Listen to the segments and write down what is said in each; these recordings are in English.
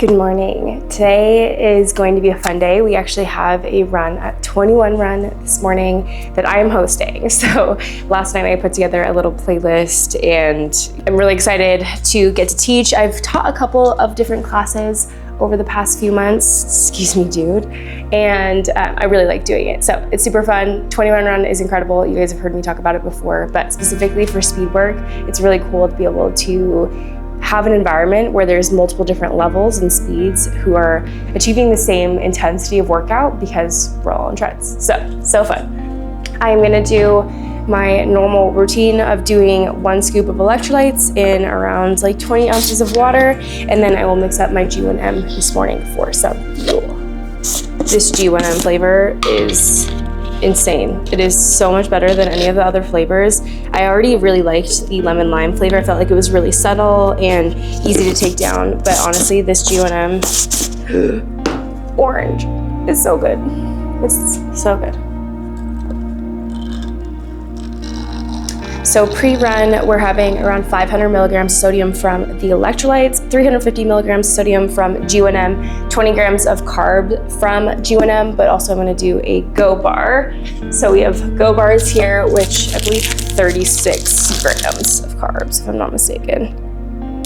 Good morning. Today is going to be a fun day. We actually have a run at 21 Run this morning that I am hosting. So last night I put together a little playlist and I'm really excited to get to teach. I've taught a couple of different classes over the past few months, excuse me, dude, and I really like doing it. So it's super fun. 21 Run is incredible. You guys have heard me talk about it before, but specifically for speed work, it's really cool to be able to have an environment where there's multiple different levels and speeds who are achieving the same intensity of workout because we're all on treads. So fun. I'm gonna do my normal routine of doing 1 scoop of electrolytes in around like 20 ounces of water, and then I will mix up my G1M this morning for some fuel. This G1M flavor is insane. It is so much better than any of the other flavors. I already really liked the lemon lime flavor. I felt like it was really subtle and easy to take down, but honestly, this G1M orange is so good. It's so good. So pre-run, we're having around 500 milligrams of sodium from the electrolytes, 350 milligrams of sodium from G1M, 20 grams of carb from G1M, but also I'm gonna do a Go bar. So we have Go bars here, which I believe 36 grams of carbs, if I'm not mistaken.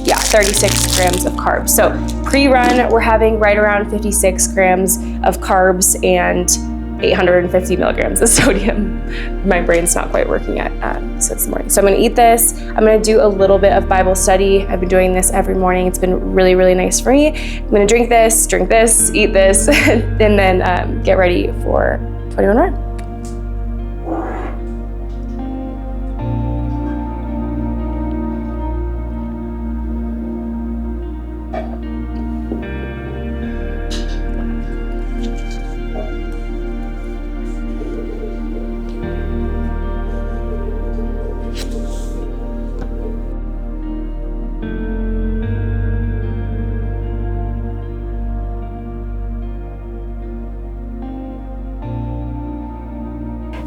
Yeah, 36 grams of carbs. So pre-run, we're having right around 56 grams of carbs and 850 milligrams of sodium. My brain's not quite working yet since the morning. So I'm gonna eat this. I'm gonna do a little bit of Bible study. I've been doing this every morning. It's been really, really nice for me. I'm gonna drink this, eat this, and then get ready for 21 Run.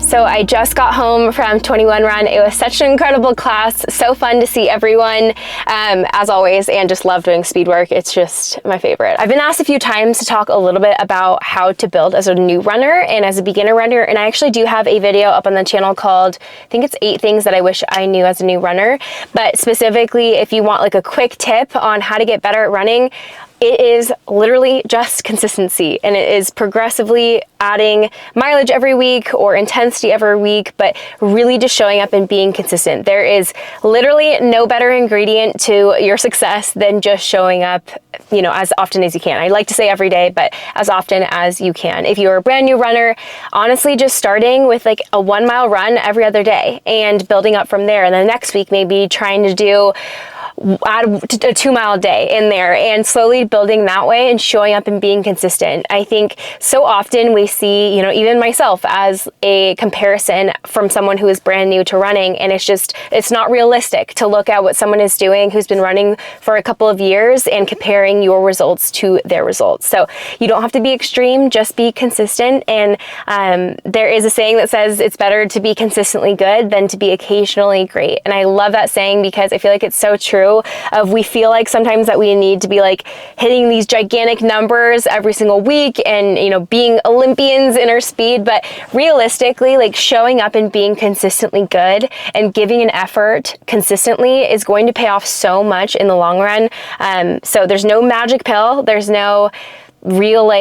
So I just got home from 21 Run. It was such an incredible class, so fun to see everyone, as always, and just love doing speed work. It's just my favorite. I've been asked a few times to talk a little bit about how to build as a new runner and as a beginner runner, and I actually do have a video up on the channel called, I think it's 8 things that I wish I knew as a new runner, but specifically if you want like a quick tip on how to get better at running, it is literally just consistency, and it is progressively adding mileage every week or intensity every week, but really just showing up and being consistent. There is literally no better ingredient to your success than just showing up, you know, as often as you can. I like to say every day, but as often as you can. If you're a brand new runner, honestly, just starting with like a 1 mile run every other day and building up from there. And then next week, maybe trying to add a 2 mile day in there and slowly building that way and showing up and being consistent. I think so often we see, you know, even myself as a comparison from someone who is brand new to running, and it's not realistic to look at what someone is doing who's been running for a couple of years and comparing your results to their results. So you don't have to be extreme, just be consistent. And there is a saying that says it's better to be consistently good than to be occasionally great. And I love that saying because I feel like it's so true. We feel like sometimes that we need to be like hitting these gigantic numbers every single week and, you know, being Olympians in our speed, but realistically, like showing up and being consistently good and giving an effort consistently is going to pay off so much in the long run. So there's no magic pill. There's no real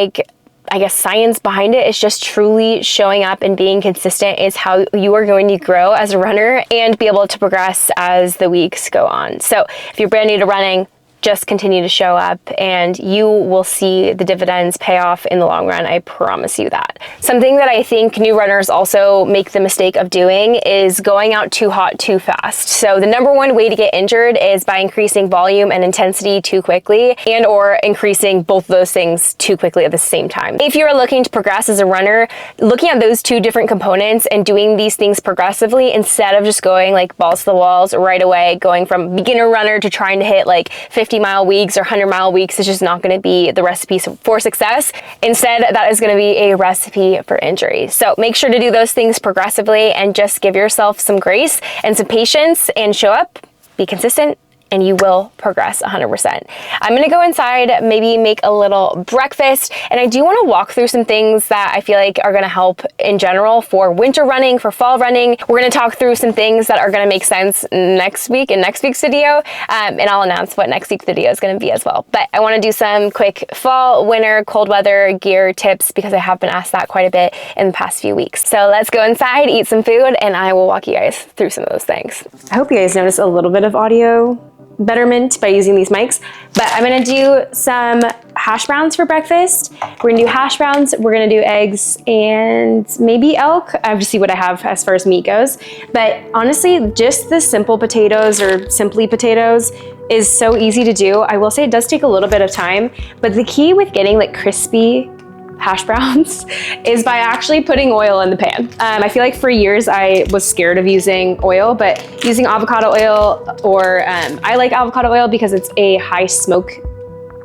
science behind it. It's just truly showing up and being consistent is how you are going to grow as a runner and be able to progress as the weeks go on. So if you're brand new to running, just continue to show up and you will see the dividends pay off in the long run. I promise you that. Something that I think new runners also make the mistake of doing is going out too hot too fast. So the number one way to get injured is by increasing volume and intensity too quickly and or increasing both those things too quickly at the same time. If you're looking to progress as a runner, looking at those two different components and doing these things progressively instead of just going like balls to the walls right away, going from beginner runner to trying to hit like 50-mile weeks or 100-mile weeks is just not going to be the recipe for success. Instead, that is going to be a recipe for injury. So make sure to do those things progressively and just give yourself some grace and some patience and show up, be consistent, and you will progress 100%. I'm gonna go inside, maybe make a little breakfast, and I do wanna walk through some things that I feel like are gonna help in general for winter running, for fall running. We're gonna talk through some things that are gonna make sense next week in next week's video, and I'll announce what next week's video is gonna be as well. But I wanna do some quick fall, winter, cold weather gear tips because I have been asked that quite a bit in the past few weeks. So let's go inside, eat some food, and I will walk you guys through some of those things. I hope you guys notice a little bit of audio betterment by using these mics, but I'm gonna do some hash browns for breakfast. We're gonna do hash browns, we're gonna do eggs, and maybe elk. I have to see what I have as far as meat goes. But honestly, just the simple potatoes or simply potatoes is so easy to do. I will say it does take a little bit of time, but the key with getting like crispy hash browns is by actually putting oil in the pan. I feel like for years I was scared of using oil, but using avocado oil, or I like avocado oil because it's a high smoke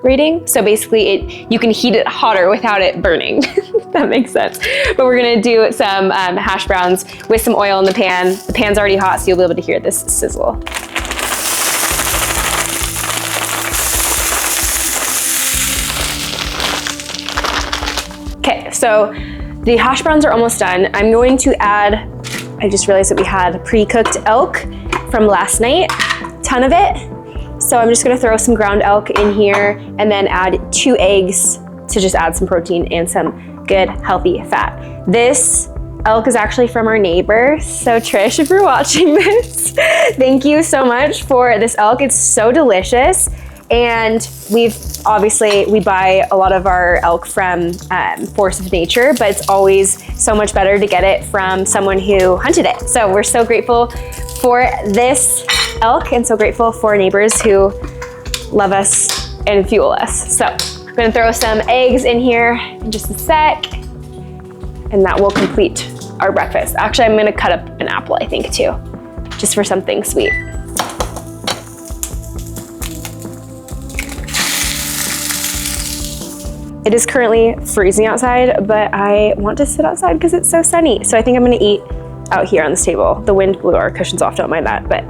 rating. So basically you can heat it hotter without it burning. That makes sense. But we're gonna do some hash browns with some oil in the pan. The pan's already hot, so you'll be able to hear this sizzle. Okay, so the hash browns are almost done. I'm going to add, I just realized that we had pre-cooked elk from last night, ton of it. So I'm just gonna throw some ground elk in here and then add 2 eggs to just add some protein and some good healthy fat. This elk is actually from our neighbor. So Trish, if you're watching this, thank you so much for this elk. It's so delicious. And we buy a lot of our elk from Force of Nature, but it's always so much better to get it from someone who hunted it. So we're so grateful for this elk and so grateful for our neighbors who love us and fuel us. So I'm gonna throw some eggs in here in just a sec, and that will complete our breakfast. Actually, I'm gonna cut up an apple, I think, too, just for something sweet. It is currently freezing outside, but I want to sit outside because it's so sunny. So I think I'm gonna eat out here on this table. The wind blew our cushions off, don't mind that. But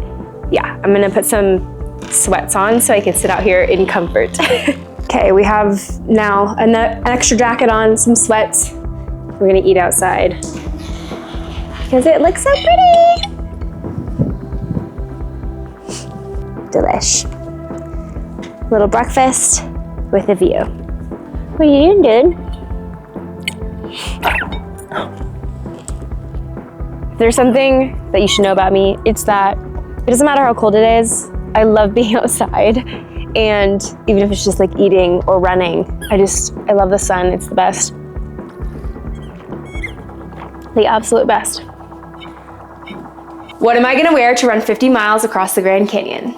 yeah, I'm gonna put some sweats on so I can sit out here in comfort. Okay, we have now an extra jacket on, some sweats. We're gonna eat outside because it looks so pretty. Delish. Little breakfast with a view. What are you doing, dude? If there's something that you should know about me, it's that it doesn't matter how cold it is. I love being outside, and even if it's just like eating or running, I love the sun. It's the best. The absolute best. What am I gonna wear to run 50 miles across the Grand Canyon?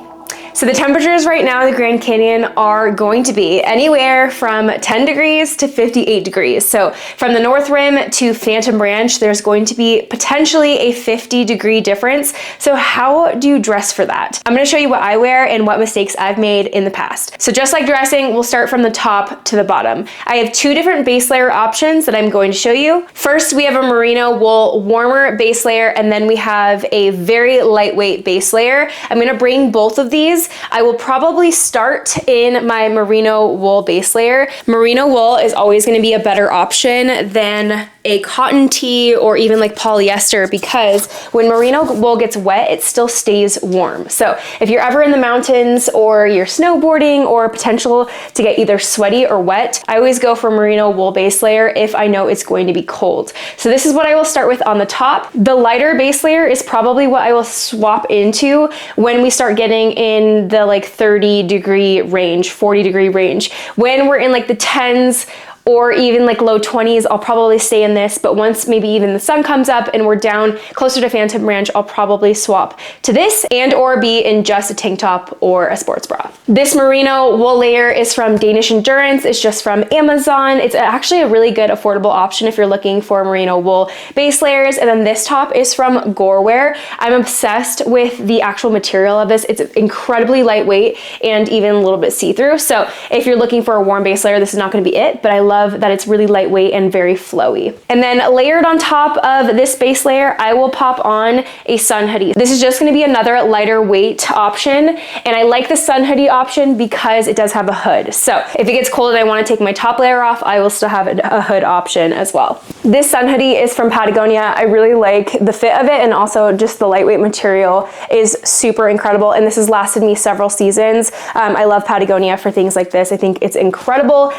So the temperatures right now in the Grand Canyon are going to be anywhere from 10 degrees to 58 degrees. So from the North Rim to Phantom Ranch, there's going to be potentially a 50-degree difference. So how do you dress for that? I'm gonna show you what I wear and what mistakes I've made in the past. So just like dressing, we'll start from the top to the bottom. I have 2 different base layer options that I'm going to show you. First, we have a merino wool warmer base layer, and then we have a very lightweight base layer. I'm gonna bring both of these. I will probably start in my merino wool base layer. Merino wool is always going to be a better option than a cotton tee or even like polyester, because when merino wool gets wet, it still stays warm. So if you're ever in the mountains or you're snowboarding or potential to get either sweaty or wet, I always go for merino wool base layer if I know it's going to be cold. So this is what I will start with on the top. The lighter base layer is probably what I will swap into when we start getting in the like 30-degree range, 40-degree range. When we're in like the 10s or even like low 20s, I'll probably stay in this, but once maybe even the sun comes up and we're down closer to Phantom Ranch, I'll probably swap to this and or be in just a tank top or a sports bra. This merino wool layer is from Danish Endurance. It's just from Amazon. It's actually a really good affordable option if you're looking for merino wool base layers. And then this top is from Gorewear. I'm obsessed with the actual material of this. It's incredibly lightweight and even a little bit see-through. So if you're looking for a warm base layer, this is not gonna be it, but I love love that it's really lightweight and very flowy. And then layered on top of this base layer, I will pop on a sun hoodie. This is just gonna be another lighter weight option, and I like the sun hoodie option because it does have a hood. So if it gets cold and I wanna take my top layer off, I will still have a hood option as well. This sun hoodie is from Patagonia. I really like the fit of it, and also just the lightweight material is super incredible, and this has lasted me several seasons. I love Patagonia for things like this. I think it's incredible,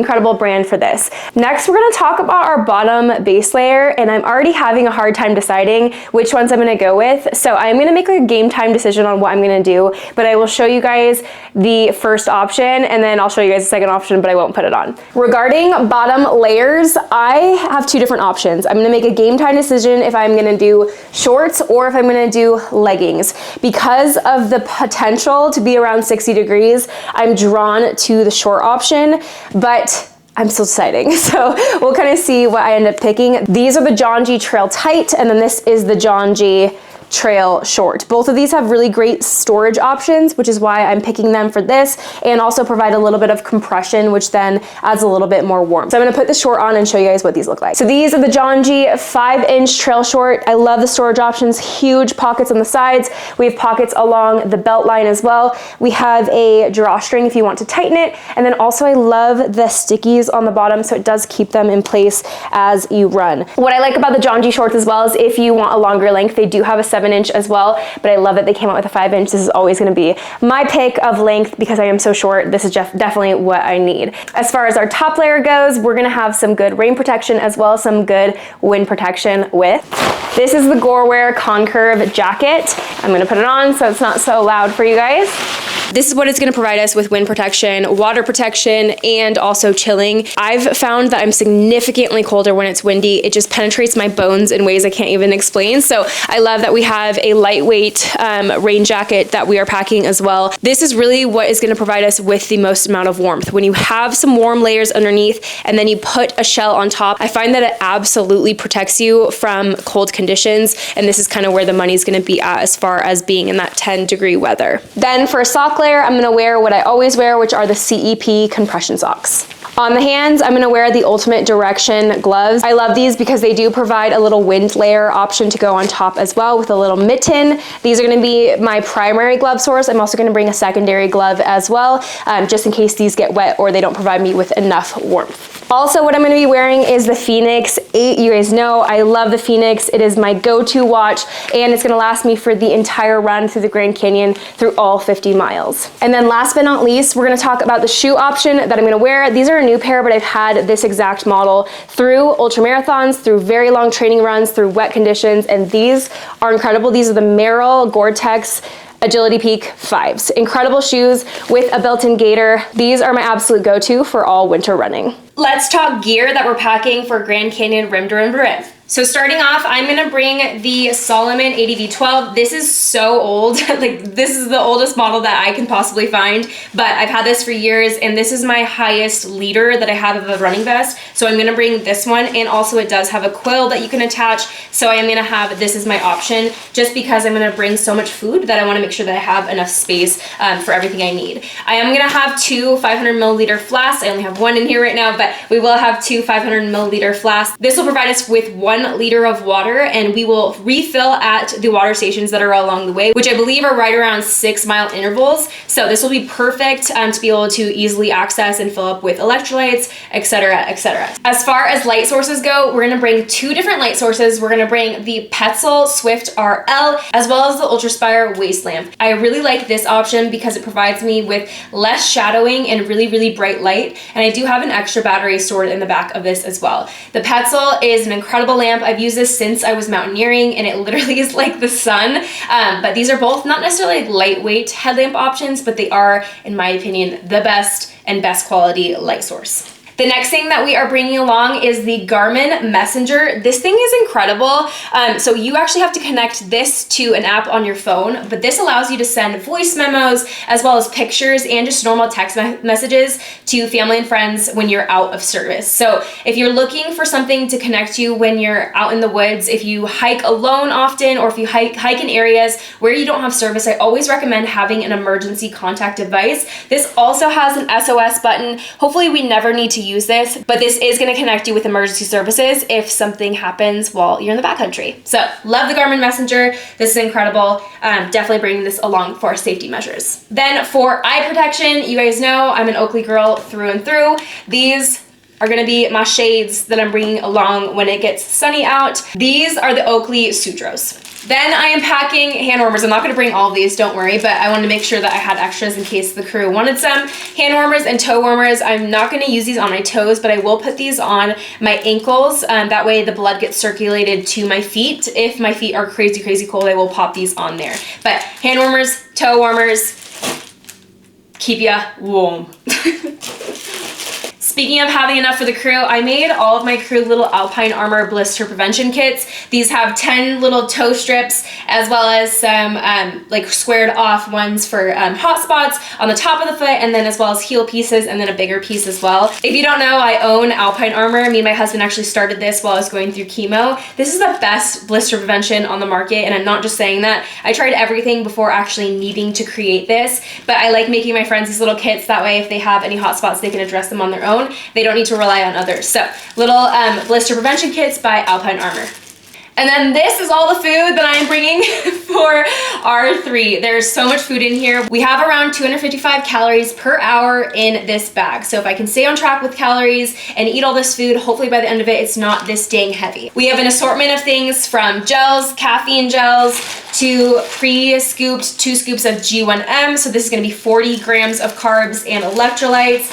incredible brand for this. Next, we're gonna talk about our bottom base layer, and I'm already having a hard time deciding which ones I'm gonna go with. So I'm gonna make a game time decision on what I'm gonna do, but I will show you guys the first option, and then I'll show you guys the second option, but I won't put it on. Regarding bottom layers, I have two different options. I'm gonna make a game time decision if I'm gonna do shorts or if I'm gonna do leggings. Because of the potential to be around 60 degrees, I'm drawn to the short option, but I'm still deciding. So we'll kind of see what I end up picking. These are the John G Trail Tight, and then this is the John G Trail Short. Both of these have really great storage options, which is why I'm picking them for this, and also provide a little bit of compression, which then adds a little bit more warmth. So I'm gonna put the short on and show you guys what these look like. So these are the John G 5-inch Trail Short. I love the storage options, huge pockets on the sides. We have pockets along the belt line as well. We have a drawstring if you want to tighten it, and then also I love the stickies on the bottom, so it does keep them in place as you run. What I like about the John G shorts as well is if you want a longer length, they do have a 7-inch as well, but I love that they came out with a 5-inch. This is always gonna be my pick of length because I am so short. This is definitely what I need. As far as our top layer goes, we're gonna have some good rain protection as well as some good wind protection with. This is the Gorewear Concurve jacket. I'm gonna put it on so it's not so loud for you guys. This is what it's gonna provide us with wind protection, water protection, and also chilling. I've found that I'm significantly colder when it's windy. It just penetrates my bones in ways I can't even explain. So I love that we have a lightweight rain jacket that we are packing as well. This is really what is gonna provide us with the most amount of warmth. When you have some warm layers underneath and then you put a shell on top, I find that it absolutely protects you from cold conditions. And this is kind of where the money's gonna be at as far as being in that 10-degree weather. Then for a sock layer, I'm gonna wear what I always wear, which are the CEP compression socks. On the hands, I'm gonna wear the Ultimate Direction gloves. I love these because they do provide a little wind layer option to go on top as well with a little mitten. These are gonna be my primary glove source. I'm also gonna bring a secondary glove as well, just in case these get wet or they don't provide me with enough warmth. Also, what I'm gonna be wearing is the Phoenix 8. You guys know I love the Phoenix. It is my go-to watch, and it's gonna last me for the entire run through the Grand Canyon through all 50 miles. And then last but not least, we're gonna talk about the shoe option that I'm gonna wear. These are a new pair, but I've had this exact model through ultra marathons, through very long training runs, through wet conditions, and these are incredible. These are the Merrell Gore-Tex Agility Peak 5s. Incredible shoes with a built-in gaiter. These are my absolute go-to for all winter running. Let's talk gear that we're packing for Grand Canyon Rim to Rim to Rim. So starting off, I'm gonna bring the Salomon ADV12. This is so old. Like, this is the oldest model that I can possibly find, but I've had this for years, and this is my highest leader that I have of a running vest. So I'm gonna bring this one, and also it does have a quill that you can attach. So I am gonna have this as my option, just because I'm gonna bring so much food that I wanna make sure that I have enough space for everything I need. I am gonna have 2 500 milliliter flasks. I only have one in here right now, but we will have 2 500 milliliter flasks. This will provide us with 1 liter of water, and we will refill at the water stations that are along the way, which I believe are right around 6-mile intervals. So this will be perfect to be able to easily access and fill up with electrolytes, etc., etc. As far as light sources go, we're gonna bring 2 different light sources. We're gonna bring the Petzl Swift RL as well as the Ultraspire Waist Lamp. I really like this option because it provides me with less shadowing and really, really bright light, and I do have an extra battery stored in the back of this as well. The Petzl is an incredible lamp. I've used this since I was mountaineering, and it literally is like the sun. But these are both not necessarily lightweight headlamp options, but they are, in my opinion, the best and best quality light source. The next thing that we are bringing along is the Garmin Messenger. This thing is incredible. So you actually have to connect this to an app on your phone, but this allows you to send voice memos as well as pictures and just normal text messages to family and friends when you're out of service. So if you're looking for something to connect you when you're out in the woods, if you hike alone often, or if you hike in areas where you don't have service, I always recommend having an emergency contact device. This also has an SOS button. Hopefully we never need to use this, but this is going to connect you with emergency services if something happens while you're in the backcountry. So love the Garmin Messenger. This is incredible. Definitely bringing this along for safety measures. Then for eye protection, you guys know I'm an Oakley girl through and through. These are gonna be my shades that I'm bringing along when it gets sunny out. These are the Oakley Sutros. Then I am packing hand warmers. I'm not gonna bring all of these, don't worry, but I wanted to make sure that I had extras in case the crew wanted some. Hand warmers and toe warmers. I'm not gonna use these on my toes, but I will put these on my ankles. That way the blood gets circulated to my feet. If my feet are crazy, crazy cold, I will pop these on there. But hand warmers, toe warmers, keep ya warm. Speaking of having enough for the crew, I made all of my crew little Alpine armor blister prevention kits. These have 10 little toe strips as well as some like squared off ones for hot spots on the top of the foot, and then as well as heel pieces, and then a bigger piece as well. If you don't know, I own Alpine armor. Me and my husband actually started this while I was going through chemo. This is the best blister prevention on the market, and I'm not just saying that. I tried everything before actually needing to create this, but I like making my friends these little kits. That way if they have any hot spots, they can address them on their own. They don't need to rely on others. So little blister prevention kits by Alpine Armor. And then this is all the food that I'm bringing for R3. There's so much food in here. We have around 255 calories per hour in this bag. So if I can stay on track with calories and eat all this food, hopefully by the end of it, it's not this dang heavy. We have an assortment of things from gels, caffeine gels, to pre-scooped 2 scoops of G1M. So this is gonna be 40 grams of carbs and electrolytes,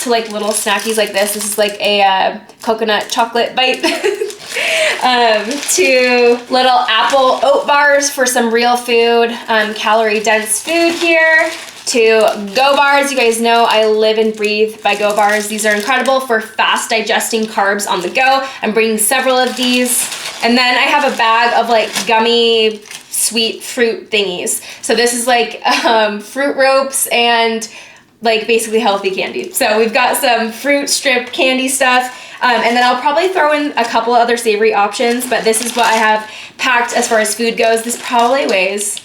to like little snackies like this. This is like a coconut chocolate bite. To little apple oat bars for some real food, calorie dense food here, to Go Bars. You guys know I live and breathe by Go Bars. These are incredible for fast digesting carbs on the go. I'm bringing several of these. And then I have a bag of like gummy sweet fruit thingies. So this is like fruit ropes and like basically healthy candy. So we've got some fruit strip candy stuff. And then I'll probably throw in a couple other savory options, but this is what I have packed as far as food goes. This probably weighs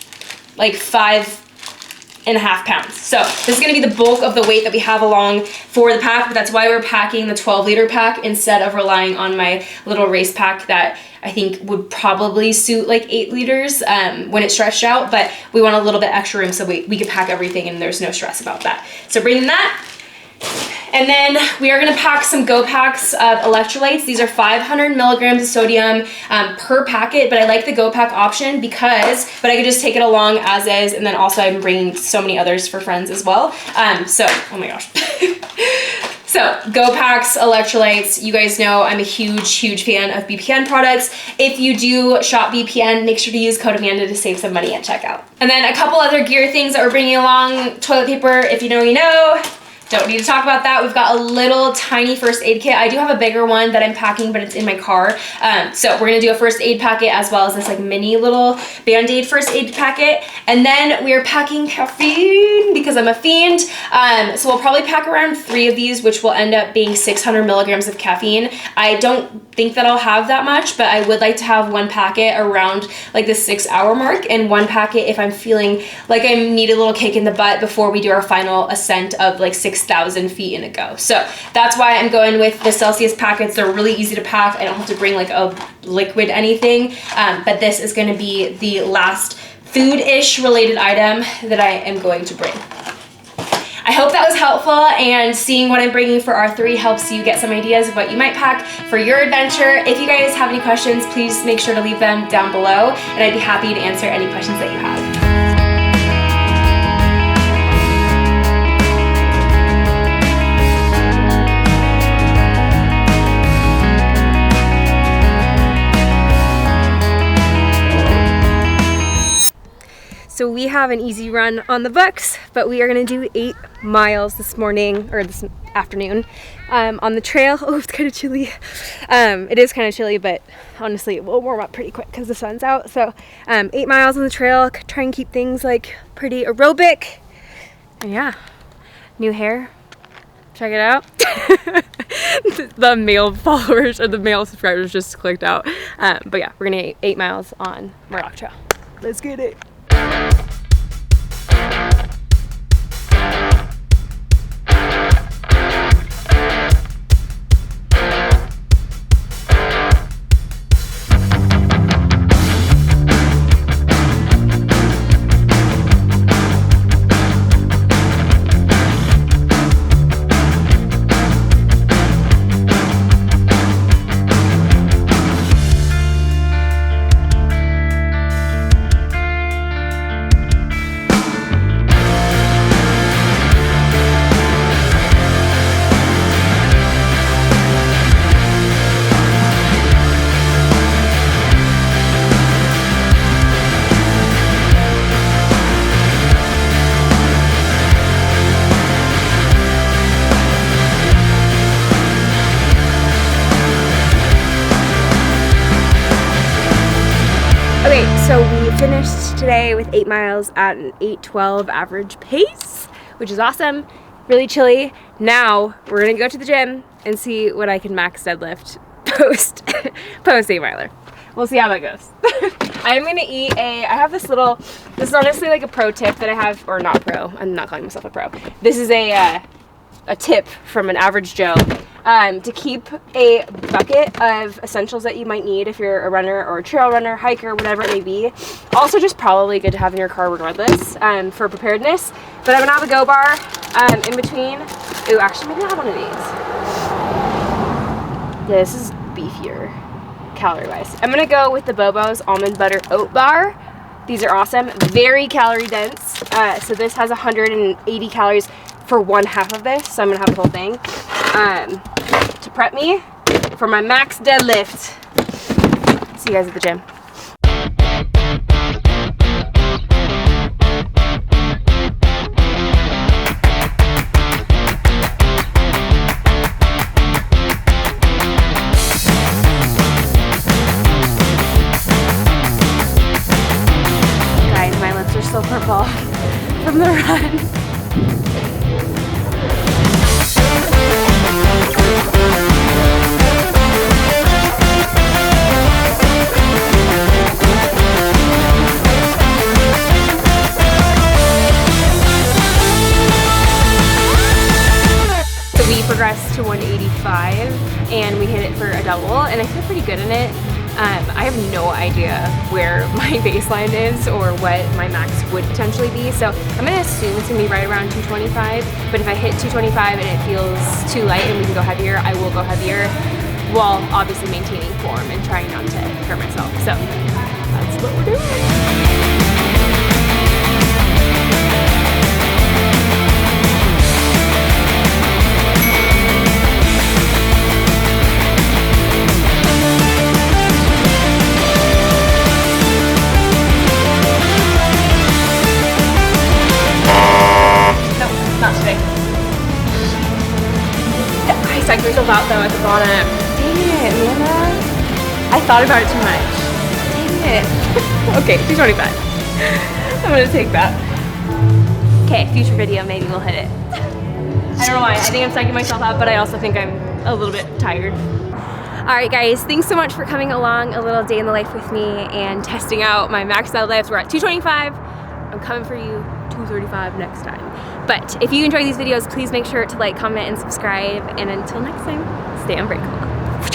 like 5.5 pounds. So this is gonna be the bulk of the weight that we have along for the pack, but that's why we're packing the 12-liter pack instead of relying on my little race pack that I think would probably suit like 8 liters when it's stretched out, but we want a little bit extra room so we can pack everything and there's no stress about that. So bringing that. And then we are gonna pack some Go Packs of electrolytes. These are 500 milligrams of sodium per packet, but I like the Go Pack option but I could just take it along as is, and then also I'm bringing so many others for friends as well. Oh my gosh. So Go Packs, electrolytes, you guys know I'm a huge fan of BPN products. If you do shop BPN, make sure to use code Amanda to save some money at checkout. And then a couple other gear things that we're bringing along. Toilet paper, if you know, you know. Don't need to talk about that. We've got a little tiny first aid kit. I do have a bigger one that I'm packing, but it's in my car. So we're gonna do a first aid packet as well as this like mini little Band-Aid first aid packet. And then we're packing caffeine because I'm a fiend. So we'll probably pack around 3 of these, which will end up being 600 milligrams of caffeine. I don't think that I'll have that much, but I would like to have 1 packet around like the 6-hour mark, and 1 packet if I'm feeling like I need a little kick in the butt before we do our final ascent of like 6,000 feet in a go. So that's why I'm going with the Celsius packets. They're really easy to pack. I don't have to bring like a liquid anything, but this is gonna be the last food-ish related item that I am going to bring. I hope that was helpful, and seeing what I'm bringing for R3 helps you get some ideas of what you might pack for your adventure. If you guys have any questions, please make sure to leave them down below, and I'd be happy to answer any questions that you have. So we have an easy run on the books, but we are gonna do 8 miles this morning, or this afternoon, on the trail. Oh, it's kind of chilly. It is kind of chilly, but honestly it will warm up pretty quick because the sun's out. So 8 miles on the trail, try and keep things like pretty aerobic. And yeah, new hair, check it out. The male followers or the male subscribers just clicked out. But yeah, we're gonna 8 miles on Murdoch Trail. Let's get it. So we finished today with 8 miles at an 8:12 average pace, which is awesome. Really chilly. Now we're gonna go to the gym and see what I can max deadlift post 8 miler. We'll see how that goes. I'm gonna eat I have this is honestly like a pro tip that I have, or not pro, I'm not calling myself a pro. This is a tip from an average Joe, to keep a bucket of essentials that you might need if you're a runner or a trail runner, hiker, whatever it may be. Also just probably good to have in your car regardless, for preparedness. But I'm gonna have a go bar in between. Ooh, actually maybe I'll have one of these. Yeah, this is beefier calorie wise. I'm gonna go with the Bobo's almond butter oat bar. These are awesome, very calorie dense. So this has 180 calories for 1/2 of this, so I'm gonna have the whole thing to prep me for my max deadlift. See you guys at the gym. Guys, my lips are still purple from the run. Progressed to 185 and we hit it for a double, and I feel pretty good in it. I have no idea where my baseline is or what my max would potentially be, so I'm gonna assume it's gonna be right around 225, but if I hit 225 and it feels too light and we can go heavier, I will go heavier, while obviously maintaining form and trying not to hurt myself. So that's what we're doing. I psyched myself out though at the bottom. Dang it, Amanda. I thought about it too much. Dang it. Okay, 225. I'm gonna take that. Okay, future video, maybe we'll hit it. I don't know why. I think I'm psyching myself out, but I also think I'm a little bit tired. Alright guys, thanks so much for coming along a little day in the life with me and testing out my max deadlifts. We're at 225. I'm coming for you 235 next time. But if you enjoy these videos, please make sure to like, comment, and subscribe. And until next time, stay unbreakable.